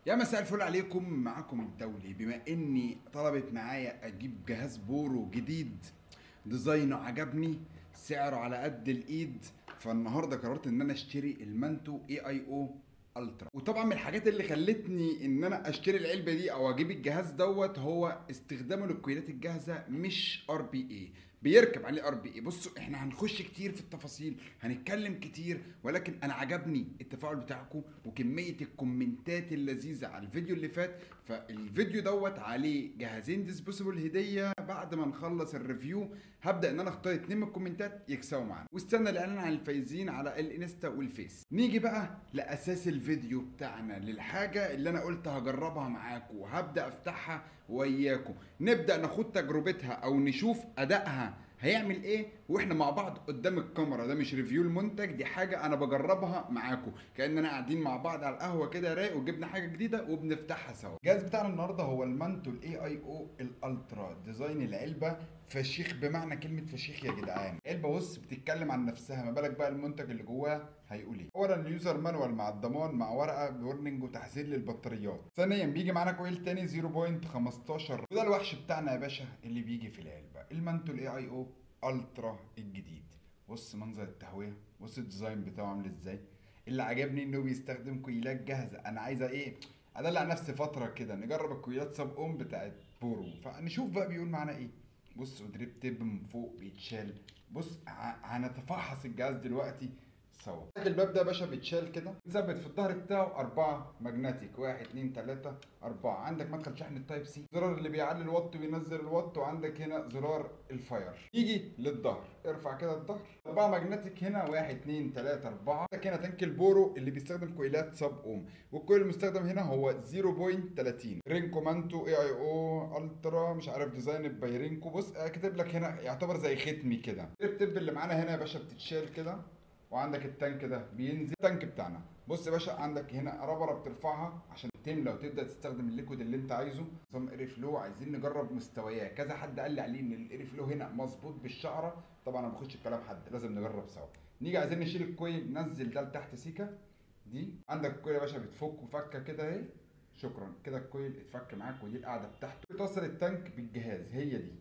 يا مساء الفل عليكم، معاكم الدولي. بما اني طلبت معايا اجيب جهاز بورو جديد، ديزاينه عجبني، سعره على قد الايد، فالنهارده قررت ان انا اشتري المانتو AIO الترا. وطبعا من الحاجات اللي خلتني ان انا اشتري العلبه دي او اجيب الجهاز دوت هو استخدامه للكويلات الجاهزه، مش RBA. بيركب عليه RBA. بصوا احنا هنخش كتير في التفاصيل، هنتكلم كتير، ولكن انا عجبني التفاعل بتاعكم وكميه الكومنتات اللذيذه على الفيديو اللي فات. فالفيديو دوت عليه جهازين ديسبوسيبل هديه. بعد ما نخلص الريفيو هبدا ان انا اختار 2 من الكومنتات يكسبوا معانا، واستنى الاعلان عن الفايزين على الانستا والفيس. نيجي بقى لاساس الفيديو بتاعنا، للحاجه اللي انا قلت هجربها معاكم وهبدا افتحها وياكم، نبدا ناخد تجربتها او نشوف ادائها هيعمل ايه واحنا مع بعض قدام الكاميرا. ده مش ريفيو المنتج، دي حاجه انا بجربها معاكم كاننا قاعدين مع بعض على القهوه كده رايق، وجبنا حاجه جديده وبنفتحها سوا. الجهاز بتاعنا النهارده هو المانتو AIO الالترا. ديزاين العلبه فشيخ، بمعنى كلمه فشيخ يا جدعان. العلبه بص بتتكلم عن نفسها، ما بالك بقى المنتج اللي جواها هيقول ايه. اولا اليوزر مانوال مع الضمان، مع ورقه بورنينج وتحذير للبطاريات. ثانيا بيجي معانا كويل تاني 0.15، وده الوحش بتاعنا يا باشا اللي بيجي في العلبه، المانتو AIO الترا الجديد. بص منظر التهويه، بص الديزاين بتاعه عامل ازاي. اللي عجبني انه بيستخدم كويلات جاهزه. انا عايزه ايه؟ ادلع نفسي فتره كده نجرب الكويلات ساب بتاعت بورو، فنشوف بقى بيقول معانا ايه. بص ودريب تيب من فوق بيتشال. بص هنتفحص الجهاز دلوقتي سوا. الباب ده يا باشا بيتشال كده، بيتثبت في الظهر بتاعه 4 ماجنتيك، 1 2 3 4. عندك مدخل شحن التايب سي، زرار اللي بيعلي الوات وبينزل الوات، وعندك هنا زرار الفاير. يجي للظهر، ارفع كده الظهر، 4 ماجنتيك هنا، 1 2 3 4. عندك هنا تانك البورو اللي بيستخدم كويلات سب اوم، والكويل المستخدم هنا هو 0.30 رينكو مانتو AIO الترا، مش عارف ديزاين بايرينكو. بص كاتب لك هنا يعتبر زي ختمي كده. التب اللي معانا هنا يا باشا بتتشال كده، وعندك التانك ده بينزل. التانك بتاعنا بص يا باشا، عندك هنا ربره بترفعها عشان تملى وتبدا تستخدم الليكويد اللي انت عايزه. نظام اير فلو، عايزين نجرب مستوياه. كذا حد قال لي عليه ان الاير فلو هنا مظبوط بالشعره، طبعا انا ما باخدش بكلام حد، لازم نجرب سوا. نيجي عايزين نشيل الكويل، ننزل ده لتحت سيكه. دي عندك الكويل يا باشا بتفك وفكه كده اهي. شكرا كده الكويل اتفك معاك، ودي القاعده بتاعته. بتوصل التانك بالجهاز، هي دي.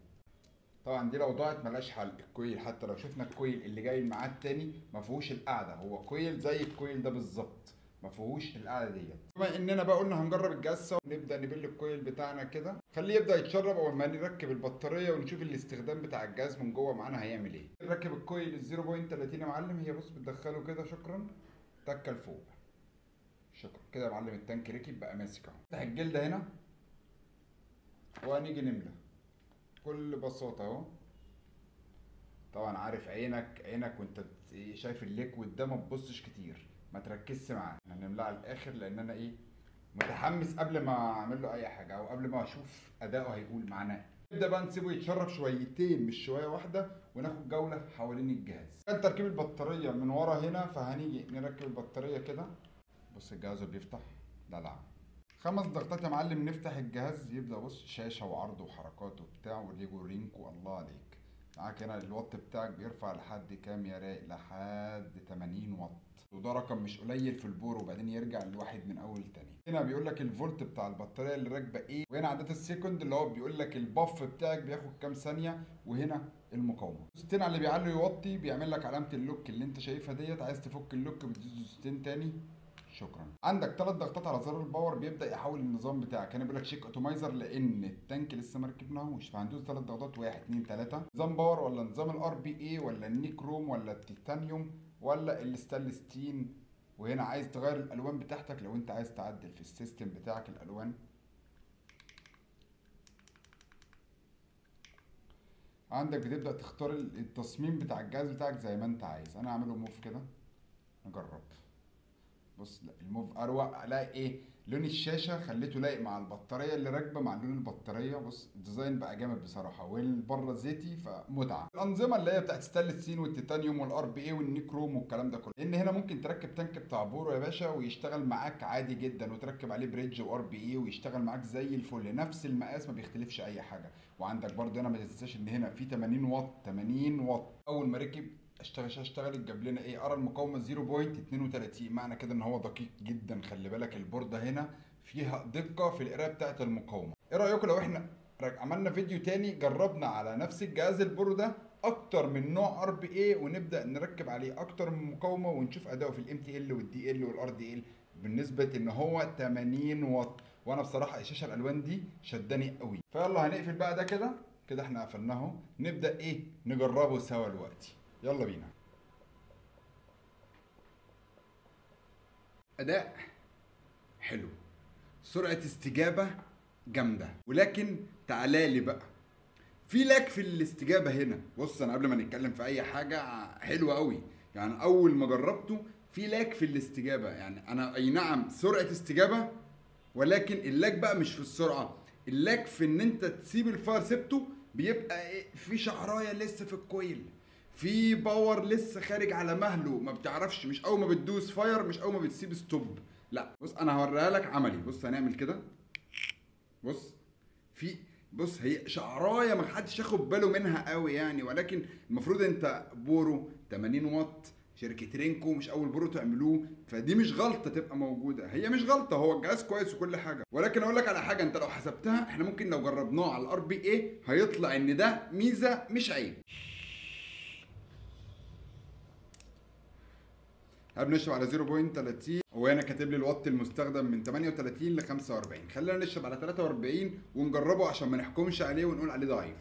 طبعا دي لو ضاعت ملهاش حل. الكويل حتى لو شفنا الكويل اللي جاي معاه التاني ما فيهوش القاعده، هو كويل زي الكويل ده بالظبط، ما فيهوش القاعده ديت. بما اننا بقى قلنا هنجرب الجهاز سوا، نبدا نبل الكويل بتاعنا كده، خليه يبدا يتشرب اول ما نركب البطاريه ونشوف الاستخدام بتاع الجهاز من جوه معانا هيعمل ايه. نركب الكويل ال 0.30 يا معلم. هي بص بتدخله كده، شكرا، تكه لفوق، شكرا كده يا معلم. التانك ركب بقى ماسك اهو. نفتح الجلده هنا وهنيجي نملى بكل بساطه اهو. طبعا عارف عينك وانت شايف الليكويد ده، ما تبصش كتير، ما تركزش معاه. هنملاه على الاخر لان انا ايه، متحمس قبل ما اعمل له اي حاجه او قبل ما اشوف اداؤه هيقول معانا ايه. نبدا بقى نسيبه يتشرب شويتين مش شويه واحده، وناخد جوله حوالين الجهاز. كان تركيب البطاريه من ورا هنا، فهنيجي نركب البطاريه كده. بص الجهاز بيفتح دلع. 5 ضغطات يا معلم نفتح الجهاز، يبدا بص شاشه وعرض وحركات وبتاع وليجو رينكو. الله عليك. معاك هنا الوات بتاعك بيرفع لحد كام يا رايق؟ لحد 80 واط، وده رقم مش قليل في البور، وبعدين يرجع لواحد من اول تاني. هنا بيقول لك الفولت بتاع البطاريه اللي راكبه ايه، وهنا عدات السكند اللي هو بيقول لك الباف بتاعك بياخد كام ثانيه، وهنا المقاومه. دوستين على اللي بيعلي يوطي بيعمل لك علامه اللوك اللي انت شايفها ديت. عايز تفك اللوك بتدوس دوستين تاني. شكرا. عندك 3 ضغطات على زرار الباور، بيبدا يحول النظام بتاعك. هنا بيقول لك شيك اوتومايزر لان التانك لسه ما ركبناهوش، فهندوس 3 ضغطات 1 2 3. نظام باور ولا نظام RBA ولا النيكروم ولا التيتانيوم ولا الستانلستين. وهنا عايز تغير الالوان بتاعتك لو انت عايز تعدل في السيستم بتاعك الالوان. عندك بتبدا تختار التصميم بتاع الجهاز بتاعك زي ما انت عايز. انا هعمله موف كده، نجرب. بص لا الموف اروق، الاقي ايه، لون الشاشه خليته لايق مع البطاريه اللي راكبه مع لون البطاريه. بص الديزاين بقى جامد بصراحه، والبره زيتي فمتعه. الانظمه اللي هي بتاعت ستانلس والتيتانيوم والRBA والنيكروم والكلام ده كله، لان هنا ممكن تركب تانك بتاع بورو يا باشا ويشتغل معاك عادي جدا، وتركب عليه بريدج وRBA ويشتغل معاك زي الفل، نفس المقاس ما بيختلفش اي حاجه. وعندك برضه هنا ما تنساش ان هنا في 80 واط، 80 واط. اول ما ركب اشتغلت جاب لنا ايه، ارى المقاومه 0.32، معنى كده ان هو دقيق جدا. خلي بالك البورده هنا فيها دقه في القرايه بتاعه المقاومه. ايه رايكم لو احنا عملنا فيديو تاني جربنا على نفس الجهاز البورو ده اكتر من نوع ار بي اي، ونبدا نركب عليه اكتر من مقاومه ونشوف اداؤه في الام تي ال والدي ال والار دي ال، بالنسبه ان هو 80 واط. وانا بصراحه الشاشه الالوان دي شداني قوي. فيلا هنقفل بقى ده كده، كده احنا قفلناه، نبدا ايه نجربه سوا دلوقتي. يلا بينا. اداء حلو، سرعه استجابه جامده، ولكن تعالى لي بقى في لاك في الاستجابه هنا. بص انا قبل ما نتكلم في اي حاجه حلوه قوي، يعني اول ما جربته في لاك في الاستجابه. يعني انا اي نعم سرعه استجابه، ولكن اللاك بقى مش في السرعه، اللاك في ان انت تسيب الفاير سيبته بيبقى إيه، في شعرايه لسه في الكويل، في باور لسه خارج على مهله، ما بتعرفش، مش اول ما بتدوس فاير، مش اول ما بتسيب ستوب. لا بص انا هوريها لك عملي. بص هنعمل كده، بص في، بص هي شعرايه ما حدش ياخد باله منها قوي يعني، ولكن المفروض انت بورو 80 واط شركه رينكو، مش اول بورو تعملوه، فدي مش غلطه تبقى موجوده. هي مش غلطه، هو الجهاز كويس وكل حاجه، ولكن اقول لك على حاجه، انت لو حسبتها احنا ممكن لو جربناه على الار بي اي هيطلع ان ده ميزه مش عيب. بنشرب على 0.30، وهنا كاتب لي الوات المستخدم من 38 ل 45. خلينا نشرب على 43 ونجربه عشان ما نحكمش عليه ونقول عليه ضعيف.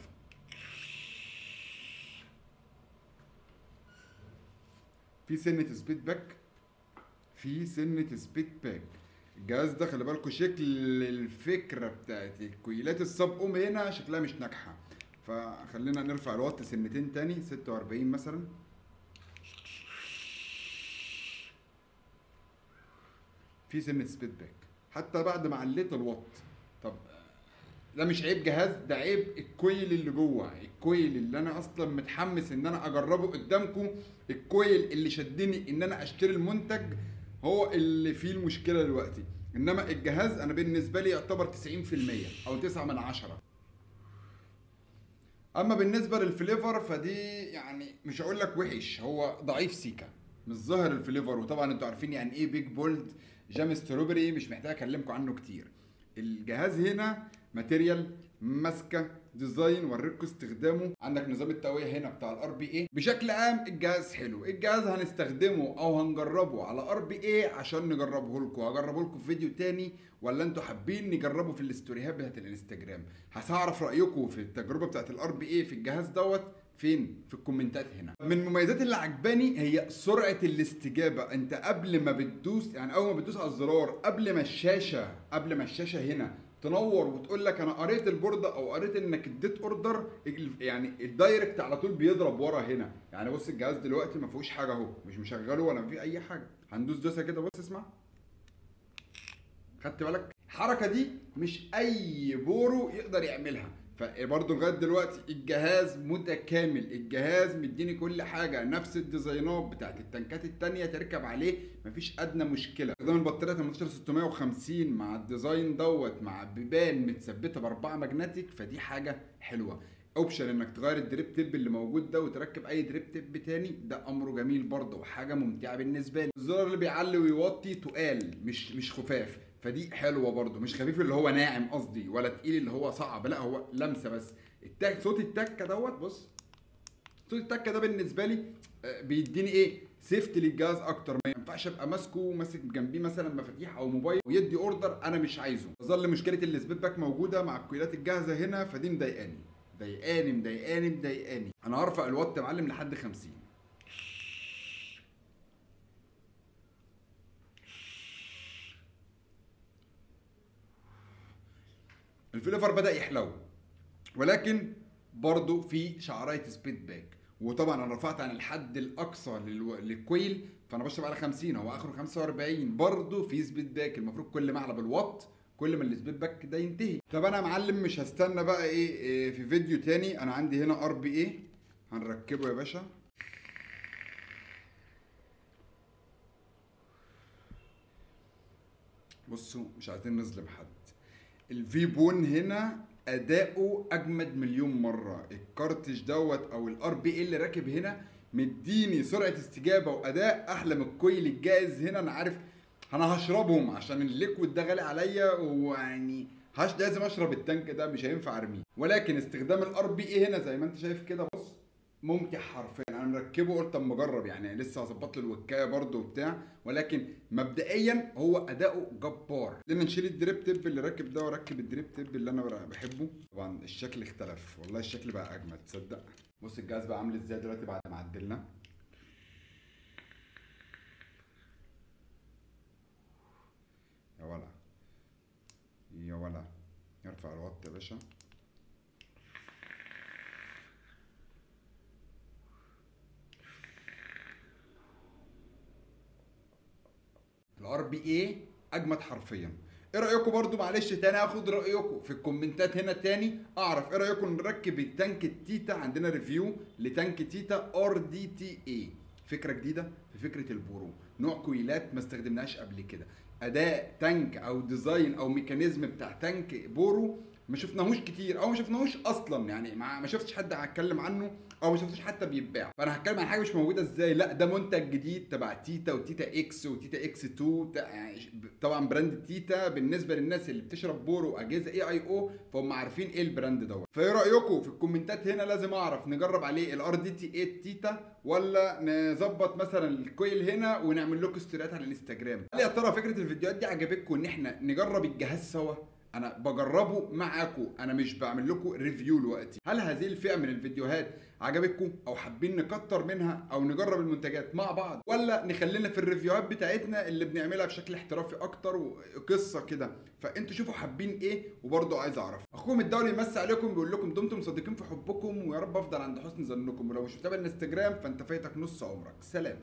في سنة سبيد باك، في سنة سبيد باك. الجهاز ده خلي بالكوا شكل الفكرة بتاعت الكويلات السب اوم هنا شكلها مش ناجحة، فخلينا نرفع الوات سنتين تاني، 46 مثلا. في سنة سبيد باك حتى بعد ما عليت الوات. طب ده مش عيب جهاز، ده عيب الكويل اللي جوه، الكويل اللي انا اصلا متحمس ان انا اجربه قدامكم، الكويل اللي شدني ان انا اشتري المنتج هو اللي فيه المشكله دلوقتي. انما الجهاز انا بالنسبه لي يعتبر 90% او 9 من 10. اما بالنسبه للفليفر فدي يعني مش هقول لك وحش، هو ضعيف سيكا، مش ظاهر الفليفر. وطبعا انتوا عارفين يعني ايه بيج بولد جام ستروبري، مش محتاج اكلمكم عنه كتير. الجهاز هنا ماتيريال، ماسكه، ديزاين، وريكم استخدامه. عندك نظام التهويه هنا بتاع الار بي اي. بشكل عام الجهاز حلو، الجهاز هنستخدمه او هنجربه على ار بي اي عشان نجربه لكم، هجربه لكم في فيديو تاني، ولا انتوا حابين نجربه في الاستوريات بتاعت الانستجرام؟ هعرف رايكم في التجربه بتاعت الار بي اي في الجهاز دوت فين؟ في الكومنتات هنا. من المميزات اللي عجباني هي سرعه الاستجابه. انت قبل ما بتدوس، يعني اول ما بتدوس على الزرار، قبل ما الشاشه هنا تنور وتقول لك انا قريت البورده او قريت انك اديت اوردر، يعني الدايركت على طول بيضرب ورا هنا. يعني بص الجهاز دلوقتي ما فيهوش حاجه اهو، مش مشغله ولا فيه اي حاجه. هندوس دوسه كده، بص اسمع، خدت بالك؟ الحركه دي مش اي بورو يقدر يعملها. فبرضه لغايه دلوقتي الجهاز متكامل، الجهاز مديني كل حاجه، نفس الديزاينات بتاعت التنكات التانية تركب عليه مفيش ادنى مشكله. استخدام البطاريه 18650 مع الديزاين دوت، مع بيبان متثبته باربعه ماجنتيك، فدي حاجه حلوه. اوبشن انك تغير الدريب تيب اللي موجود ده وتركب اي دريب تيب تاني، ده امره جميل برضه وحاجه ممتعه بالنسبه لي. الزرار اللي بيعلي ويوطي تقال، مش خفاف، فدي حلوه برضه، مش خفيف اللي هو ناعم قصدي، ولا تقيل اللي هو صعب، لا هو لمسه بس. صوت التكه دوت، بص صوت التكه ده بالنسبه لي بيديني ايه، سيفت للجهاز اكتر. ما ينفعش ابقى ماسك جنبيه مثلا مفاتيح او موبايل ويدي اوردر انا مش عايزه. تظل مشكله السبيد باك موجوده مع الكويلات الجاهزه هنا، فدي مضايقاني مضايقاني. انا هرفع الوات يا معلم لحد 50. الفليفر بدأ يحلو، ولكن برضو في شعرايه سبيد باك. وطبعا انا رفعت عن الحد الاقصى للكويل، فانا بشرب على 50، هو اخره 45. برضو في سبيد باك، المفروض كل ما اعلى بالوات كل ما السبيد باك ده ينتهي. طب انا يا معلم مش هستنى بقى إيه في فيديو تاني، انا عندي هنا ار بي اي هنركبه يا باشا. بصوا مش عايزين نظلم حد، الفي بون هنا اداؤه اجمد مليون مره. الكارتج دوت او الار بي اي اللي راكب هنا مديني سرعه استجابه واداء احلى من الكويل الجاهز هنا. انا عارف انا هشربهم عشان الليكويد ده غالي عليا، ويعني لازم اشرب التانك ده، مش هينفع ارميه. ولكن استخدام الار بي اي هنا زي ما انت شايف كده، بص ممتع حرفيا. انا مركبه قلت اما اجرب، يعني لسه هظبط له الوكايه برده وبتاع، ولكن مبدئيا هو اداؤه جبار. لان نشيل الدريب تيب اللي راكب ده واركب الدريب تيب اللي انا بحبه. طبعا الشكل اختلف، والله الشكل بقى اجمل تصدق. بص الجهاز بقى عامل ازاي دلوقتي بعد ما عدلنا. يا ولا يا ولا، ارفع الوات يا باشا. الار بي اي اجمد حرفيا. ايه رايكم برضو؟ معلش تاني هاخد رايكم في الكومنتات هنا تاني، اعرف ايه رايكم نركب التانك التيتا. عندنا ريفيو لتانك تيتا ار دي تي اي، فكره جديده في فكره البورو، نوع كويلات ما استخدمناهاش قبل كده. اداء تانك او ديزاين او ميكانيزم بتاع تانك بورو ما شفناهوش كتير، او ما شفناهوش اصلا، يعني ما شفتش حد هيتكلم عنه، او ما شفتوش حتى بيتباع. فانا هتكلم عن حاجه مش موجوده ازاي. لا ده منتج جديد تبع تيتا وتيتا اكس وتيتا اكس 2، يعني طبعا براند تيتا بالنسبه للناس اللي بتشرب بورو واجهزه اي اي او فهم عارفين ايه البراند دوت. فايه رايكم في الكومنتات هنا؟ لازم اعرف نجرب عليه الار دي تي 8 تيتا، ولا نظبط مثلا الكويل هنا ونعمل لكم ستوريات على الانستجرام. هل يا ترى فكره الفيديوهات دي عجبتكم ان احنا نجرب الجهاز سوا؟ انا بجربه معاكم، انا مش بعمل لكم ريفيو دلوقتي. هل هذه الفئه من الفيديوهات عجبتكم او حابين نكتر منها او نجرب المنتجات مع بعض، ولا نخلينا في الريفيوهات بتاعتنا اللي بنعملها بشكل احترافي اكتر وقصه كده؟ فانتوا شوفوا حابين ايه، وبرضه عايز اعرف. اخوكم الدولي يمسي عليكم، بيقول لكم دمتم صادقين في حبكم، ويا رب افضل عند حسن ظنكم. ولو مش متابع الانستجرام فانت فايتك نص عمرك. سلام.